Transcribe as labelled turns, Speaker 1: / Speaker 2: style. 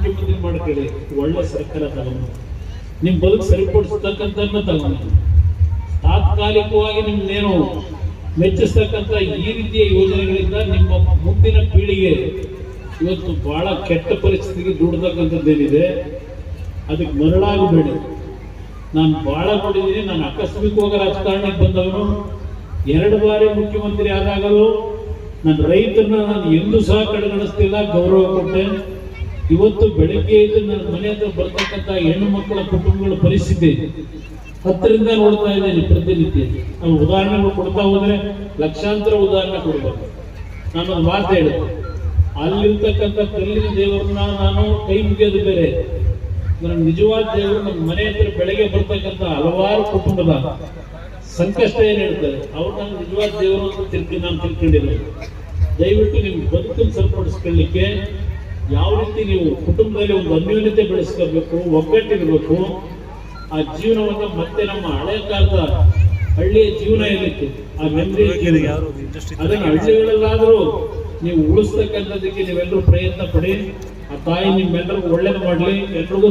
Speaker 1: ಮುಖ್ಯಮಂತ್ರಿ ಮಾಡ್ಕೊಳ್ಳಿ, ಒಳ್ಳೆ ಸರ್ಕಾರ ತಗೊಂಡು ನಿಮ್ಮ ಬದುಕು ಸರಿಪಡಿಸ್ತಕ್ಕಂಥ ತಗೊಂಡು ತಾತ್ಕಾಲಿಕವಾಗಿ ನಿಮ್ಮನ್ನೇನು ಮೆಚ್ಚಿಸ್ತಕ್ಕಂಥ ಈ ರೀತಿಯ ಯೋಜನೆಗಳಿಂದ ನಿಮ್ಮ ಮುಂದಿನ ಪೀಳಿಗೆ ಇವತ್ತು ಬಹಳ ಕೆಟ್ಟ ಪರಿಸ್ಥಿತಿಗೆ ದೂಡತಕ್ಕಂಥದ್ದೇನಿದೆ ಅದಕ್ಕೆ ಮರಳಾಗಬೇಡಿ. ನಾನು ಬಹಳ ನೋಡಿದ್ದೀನಿ. ನಾನು ಆಕಸ್ಮಿಕವಾಗಿ ರಾಜಕಾರಣಕ್ಕೆ ಬಂದವನು, 2 ಬಾರಿ ಮುಖ್ಯಮಂತ್ರಿ ಆದಾಗಲೂ ನನ್ನ ರೈತರನ್ನ ನಾನು ಎಂದೂ ಸಹ ಕಡೆಗಣಿಸ್ತಿಲ್ಲ, ಗೌರವ ಕೊಟ್ಟೆ. ಇವತ್ತು ಬೆಳಗ್ಗೆ ಇದ್ದು ನನ್ನ ಮನೆ ಹತ್ರ ಬರ್ತಕ್ಕಂಥ ಹೆಣ್ಣು ಮಕ್ಕಳ ಕುಟುಂಬಗಳ ಪರಿಸ್ಥಿತಿ ಹತ್ತಿರದಿಂದ ನೋಡ್ತಾ ಇದ್ದೇನೆ ಪ್ರತಿನಿತ್ಯ. ನಾವು ಉದಾಹರಣೆಗಳು ಕೊಡ್ತಾ ಹೋದ್ರೆ ಲಕ್ಷಾಂತರ ಉದಾಹರಣೆ ಕೊಡ್ಬೇಕು. ನಾನು ಒಂದು ಮಾತು ಹೇಳಿದೆ, ಅಲ್ಲಿರ್ತಕ್ಕಂಥ ಕಲ್ಲಿನ ದೇವರನ್ನ ನಾನು ಕೈ ಮುಗಿಯೋದು ಬೇರೆ, ನನ್ನ ನಿಜವಾದ ದೇವರು ನಮ್ಮ ಮನೆ ಹತ್ರ ಬೆಳಗ್ಗೆ ಬರ್ತಕ್ಕಂಥ ಹಲವಾರು ಕುಟುಂಬದ ಸಂಕಷ್ಟ ಏನ್ ಹೇಳ್ತಾರೆ ಅವ್ರು ನಾನು ನಿಜವಾದ ದೇವರು ಅಂತ ನಾನು ತಿಳ್ಕೊಂಡಿಲ್ಲ. ದಯವಿಟ್ಟು ನಿಮ್ಮ ಬದುಕನ್ನು ಸರಿಪಡಿಸ್ಕೊಳ್ಳಿಕ್ಕೆ ಯಾವ ರೀತಿ ನೀವು ಕುಟುಂಬದಲ್ಲಿ ಒಂದು ಅನ್ಯೋನ್ಯತೆ ಬೆಳೆಸ್ಕೋಬೇಕು, ಒಗ್ಗಟ್ಟಿರಬೇಕು. ಆ ಜೀವನವನ್ನ ಮತ್ತೆ ನಮ್ಮ ಹಳೆ ಕಾಲದ ಹಳ್ಳಿಯ ಜೀವನ ಇರಲಿಕ್ಕೆ ಆ ಮೆಮರಿ ಅದನ್ನ ಹಳ್ಳಿಗಳಲ್ಲಾದರೂ ನೀವು ಉಳಿಸ್ತಕ್ಕಂಥದಕ್ಕೆ ನೀವೆಲ್ಲರೂ ಪ್ರಯತ್ನ ಪಡಿ. ಆ ತಾಯಿ ನಿಮ್ಮೆಲ್ಲರಿಗೂ ಒಳ್ಳೇದು ಮಾಡಲಿ. ಎಲ್ರಿಗೂ